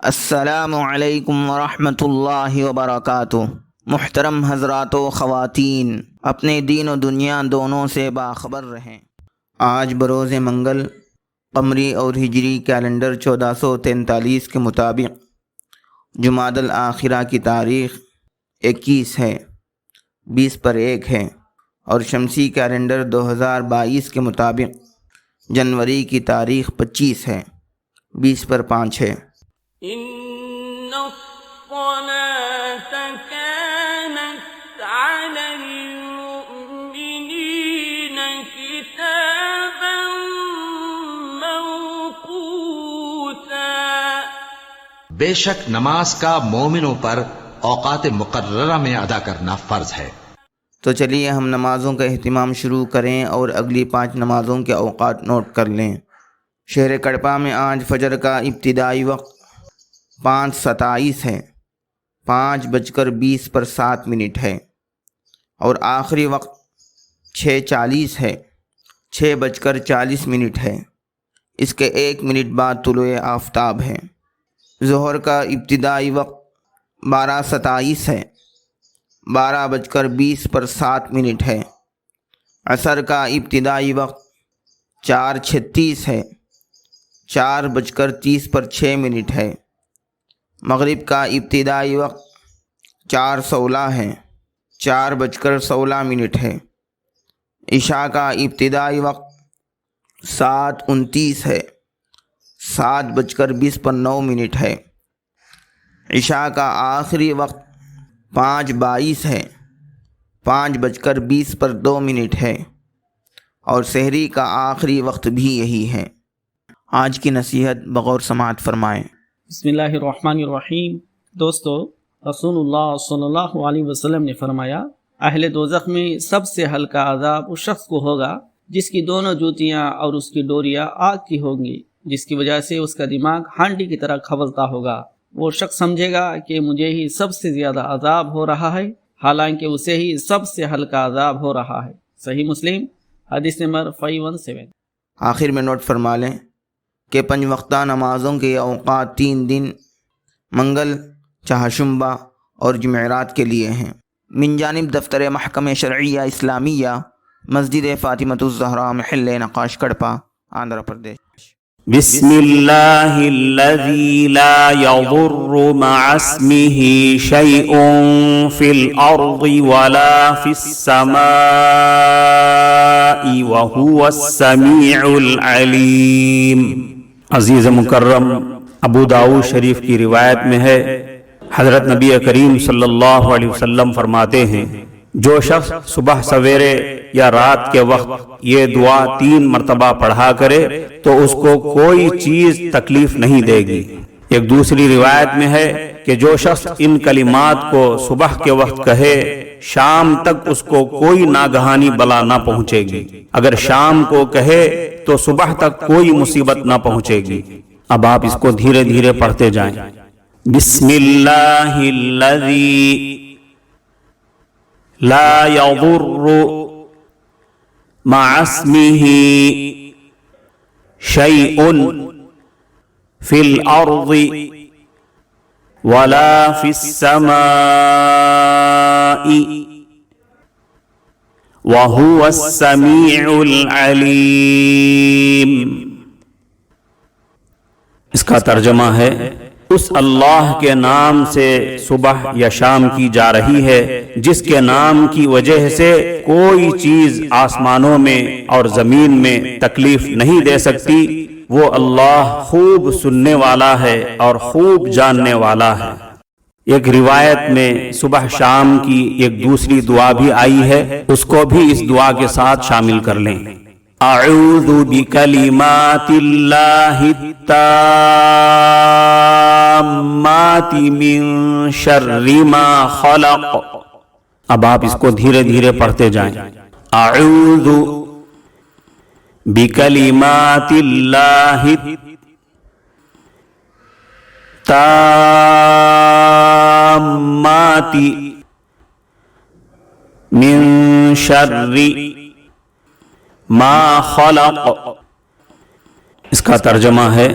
السلام علیکم ورحمۃ اللہ وبرکاتہ۔ محترم حضرات و خواتین، اپنے دین و دنیا دونوں سے باخبر رہیں۔ آج بروز منگل قمری اور ہجری کیلنڈر 1443 کے مطابق جمادی الاخرہ کی تاریخ 21 ہے، 20 پر 1 ہے، اور شمسی کیلنڈر 2022 کے مطابق جنوری کی تاریخ 25 ہے، 20 پر 5 ہے۔ إن الصلاة كانت على المؤمنين كتابا موقوتا۔ بے شک نماز کا مومنوں پر اوقات مقررہ میں ادا کرنا فرض ہے۔ تو چلیے ہم نمازوں کا اہتمام شروع کریں اور اگلی 5 نمازوں کے اوقات نوٹ کر لیں۔ شہر کڑپا میں آج فجر کا ابتدائی وقت 5:27 ہے، 5:20 پر 7 ہے، اور آخری وقت 6:40 ہے، 6:40 ہے۔ اس کے 1 منٹ بعد طلوع آفتاب ہے۔ ظہر کا ابتدائی وقت 12:27 ہے، 12:20 پر 7 ہے۔ عصر کا ابتدائی وقت 4:36 ہے، 4:30 پر 6 ہے۔ مغرب کا ابتدائی وقت 4:16 ہے، 4:16 ہے۔ عشاء کا ابتدائی وقت 7:29 ہے، 7:20 پر 9 ہے۔ عشاء کا آخری وقت 5:22 ہے، 5:20 پر 2 ہے، اور سحری کا آخری وقت بھی یہی ہے۔ آج کی نصیحت بغور سماعت فرمائیں۔ بسم اللہ الرحمن الرحیم۔ دوستو، رسول اللہ صلی اللہ علیہ وسلم نے فرمایا، اہل دوزخ میں سب سے ہلکا عذاب اس شخص کو ہوگا جس کی دونوں جوتیاں اور اس کی ڈوریاں آگ کی ہوں گی، جس کی وجہ سے اس کا دماغ ہانڈی کی طرح کھولتا ہوگا۔ وہ شخص سمجھے گا کہ مجھے ہی سب سے زیادہ عذاب ہو رہا ہے، حالانکہ اسے ہی سب سے ہلکا عذاب ہو رہا ہے۔ صحیح مسلم حدیث نمبر 517۔ آخر میں نوٹ فرما لیں کہ 5 وقتہ نمازوں کے اوقات 3 دن منگل، چہارشنبہ اور جمعرات کے لیے ہیں۔ من جانب دفتر محکمہ شرعیہ اسلامیہ، مسجد فاطمۃ الزہراء، محل نقاش کڑپا، آندھرا پردیش۔ بسم اللہ الذی لا یضر مع اسمہ شیء فی الارض ولا فی السماء وہو السمیع العلیم۔ عزیز مکرم، ابو داؤد شریف کی روایت میں ہے، حضرت نبی کریم صلی اللہ علیہ وسلم فرماتے ہیں، جو شخص صبح سویرے یا رات کے وقت یہ دعا 3 مرتبہ پڑھا کرے تو اس کو کوئی چیز تکلیف نہیں دے گی۔ ایک دوسری روایت میں ہے کہ جو شخص ان کلمات کو صبح کے وقت کہے، شام تک اس کو کوئی ناگہانی بلا نہ پہنچے گی۔ اگر شام کو کہے تو صبح تک کوئی مصیبت نہ پہنچے گی۔ اب آپ اس کو دھیرے دھیرے پڑھتے جائیں۔ بسم اللہ الذی لا یضر مع اسمہ شیء فی الارض ولا فی السماء وہو السمیع العلیم۔ اس کا ترجمہ ہے، اس اللہ کے نام سے صبح یا شام کی جا رہی ہے جس کے نام کی وجہ سے کوئی چیز آسمانوں میں اور زمین میں تکلیف نہیں دے سکتی۔ وہ اللہ خوب سننے والا ہے اور خوب جاننے والا ہے۔ ایک روایت میں صبح شام کی ایک دوسری دعا بھی آئی ہے، اس کو بھی اس دعا کے ساتھ شامل کر لیں۔ اعوذ بکلمات اللہ التامات من شر ما خلق۔ اب آپ اس کو دھیرے دھیرے پڑھتے جائیں۔ اعوذ بکلمات اللہ التامات من شر ما خلق۔ اس کا ترجمہ ہے،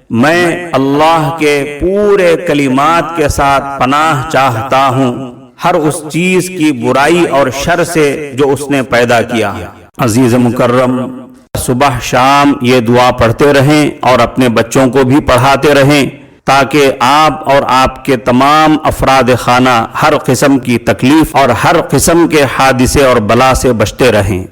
میں اللہ کے پورے کلمات کے ساتھ پناہ چاہتا ہوں ہر اس چیز کی برائی اور شر سے جو اس نے پیدا کیا۔ عزیز مکرم، صبح شام یہ دعا پڑھتے رہیں اور اپنے بچوں کو بھی پڑھاتے رہیں تاکہ آپ اور آپ کے تمام افراد خانہ ہر قسم کی تکلیف اور ہر قسم کے حادثے اور بلا سے بچتے رہیں۔